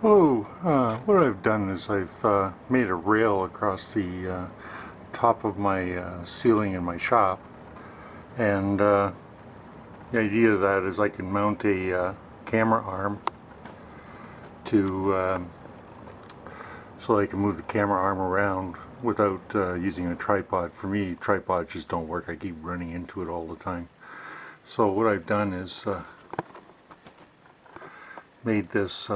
Hello, what I've done is I've made a rail across the top of my ceiling in my shop, and the idea of that is I can mount a camera arm to so I can move the camera arm around without using a tripod. For me, tripods just don't work. I keep running into it all the time. So what I've done is made this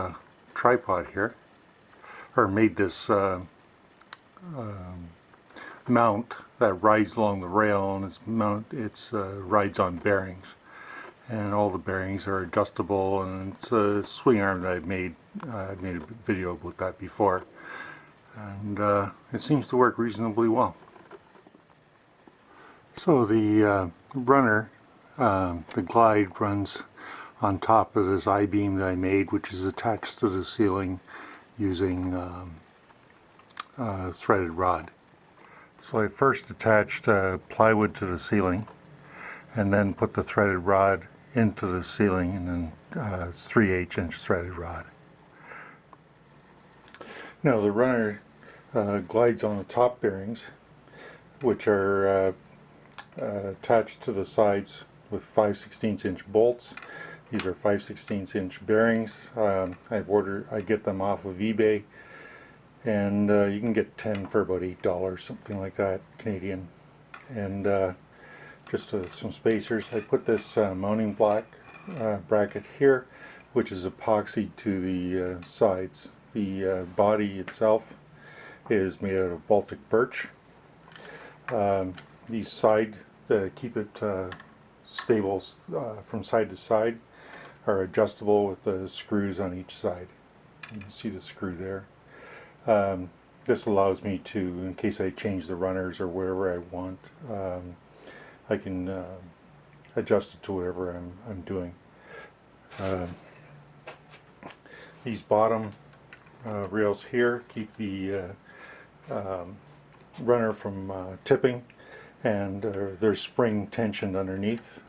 tripod here, or made this mount that rides along the rail, and it's rides on bearings, and all the bearings are adjustable, and it's a swing arm that I've made a video about that before, and it seems to work reasonably well. So the runner, the glide, runs on top of this I-beam that I made, which is attached to the ceiling using threaded rod. So I first attached plywood to the ceiling, and then put the threaded rod into the ceiling, and then it's 3/8 inch threaded rod. Now the runner glides on the top bearings, which are attached to the sides with 5/16 inch bolts. These are 5/16 inch bearings. I get them off of eBay, and you can get 10 for about $8, something like that, Canadian. And just some spacers. I put this mounting bracket here, which is epoxied to the sides. The body itself is made out of Baltic birch. These side, to keep it stable from side to side, are adjustable with the screws on each side. You can see the screw there. This allows me to, in case I change the runners or wherever I want, I can adjust it to whatever I'm doing. These bottom rails here keep the runner from tipping, and there's spring tensioned underneath.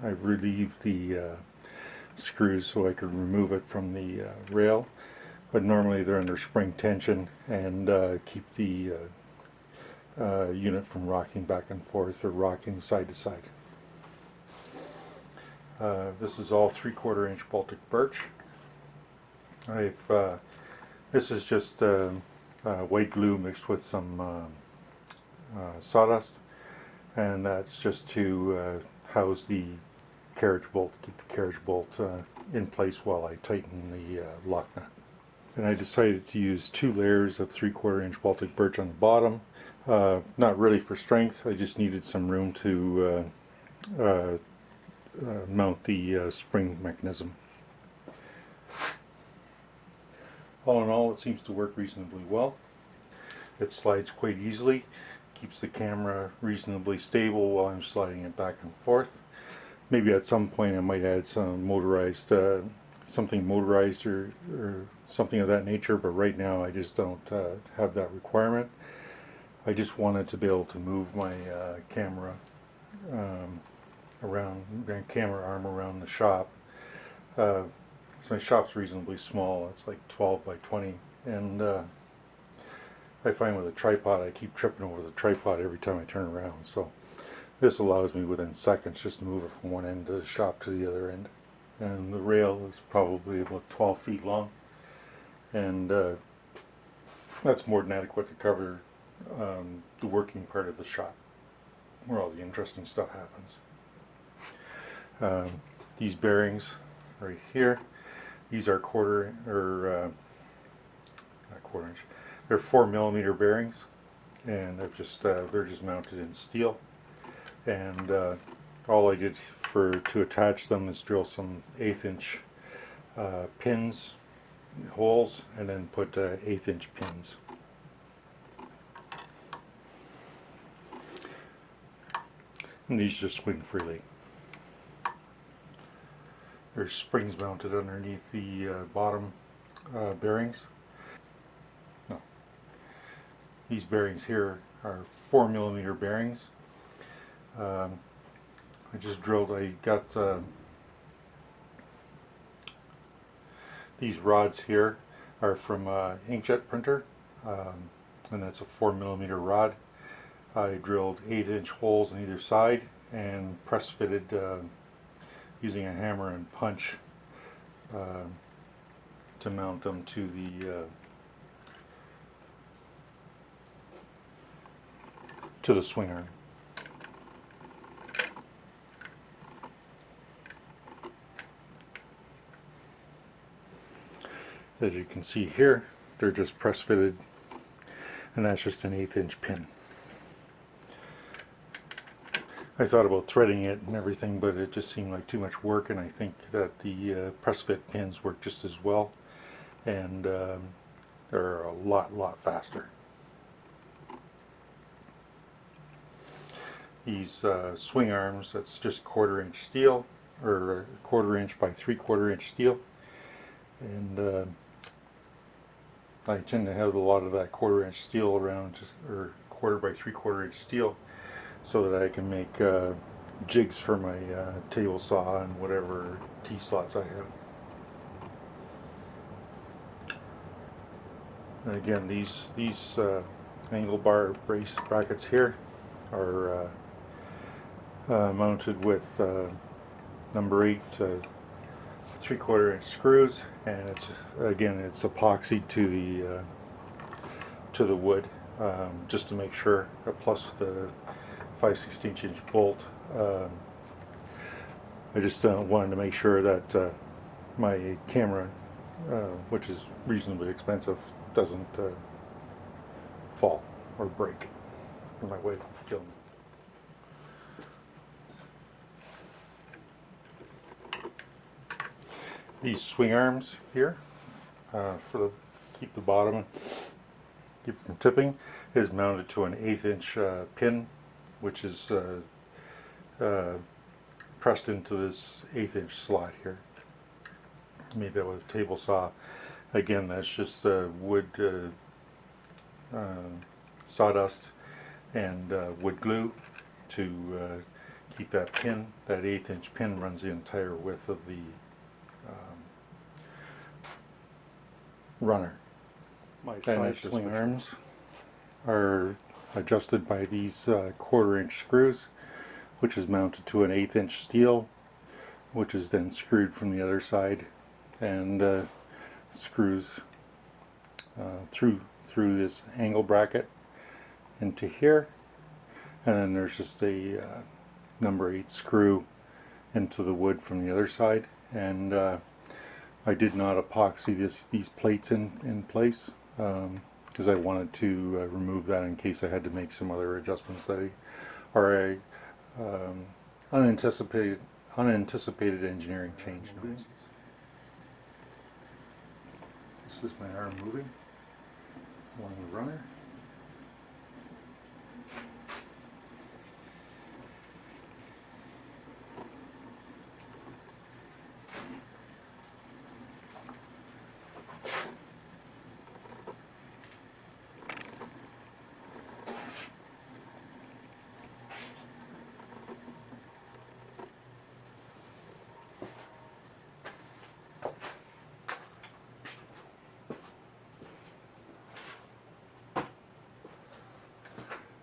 I've relieved the screws so I could remove it from the rail, but normally they're under spring tension and keep the unit from rocking back and forth or rocking side to side. This is all 3/4 inch Baltic birch. This is just white glue mixed with some sawdust, and that's just to house the carriage bolt, keep the carriage bolt in place while I tighten the lock nut. And I decided to use 2 layers of 3/4 inch Baltic birch on the bottom. Not really for strength, I just needed some room to mount the spring mechanism. All in all, it seems to work reasonably well. It slides quite easily, keeps the camera reasonably stable while I'm sliding it back and forth. Maybe at some point I might add some motorized, something motorized or something of that nature, but right now I just don't have that requirement. I just wanted to be able to move my camera camera arm around the shop. So my shop's reasonably small. It's like 12 by 20, and I find with a tripod I keep tripping over the tripod every time I turn around. So this allows me within seconds just to move it from one end of the shop to the other end. And the rail is probably about 12 feet long, and that's more than adequate to cover the working part of the shop where all the interesting stuff happens. These bearings right here, these are not quarter inch, they're 4mm bearings, and they're just mounted in steel, and all I did to attach them is drill some 1/8 inch pins, holes, and then put 1/8 inch pins. And these just swing freely. There's springs mounted underneath the bottom bearings. No. These bearings here are 4mm bearings. I got These rods here are from inkjet printer, and that's a 4mm rod. I drilled 8-inch holes on either side and press fitted using a hammer and punch to mount them to the swing arm. As you can see here, they're just press fitted, and that's just an 1/8-inch pin. I thought about threading it and everything, but it just seemed like too much work, and I think that the press fit pins work just as well, and they're a lot faster. These swing arms, that's just 1/4-inch steel, or 1/4-inch by 3/4-inch steel, and I tend to have a lot of that 1/4-inch steel around, or 1/4 by 3/4-inch steel, so that I can make jigs for my table saw and whatever T-slots I have. And again, these angle bar brace brackets here are mounted with number 8 3/4-inch screws, and it's epoxied to the wood, just to make sure, plus the 5/16-inch bolt. I just wanted to make sure that my camera, which is reasonably expensive, doesn't fall or break in my way of killing me. These swing arms here, keep the bottom, keep it from tipping, is mounted to an 1/8-inch pin, which is pressed into this 1/8-inch slot here. I made that with a table saw. Again, that's just wood sawdust and wood glue to keep that pin. That 1/8-inch pin runs the entire width of the runner. My side swing arms are adjusted by these 1/4-inch screws, which is mounted to an 1/8-inch steel, which is then screwed from the other side, and screws through this angle bracket into here, and then there's just a number 8 screw into the wood from the other side. And I did not epoxy these plates in place, because I wanted to remove that in case I had to make some other adjustments that are unanticipated engineering change. This is my arm moving along the runner.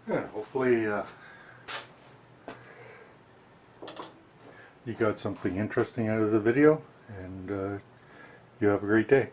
Yeah, hopefully you got something interesting out of the video, and you have a great day.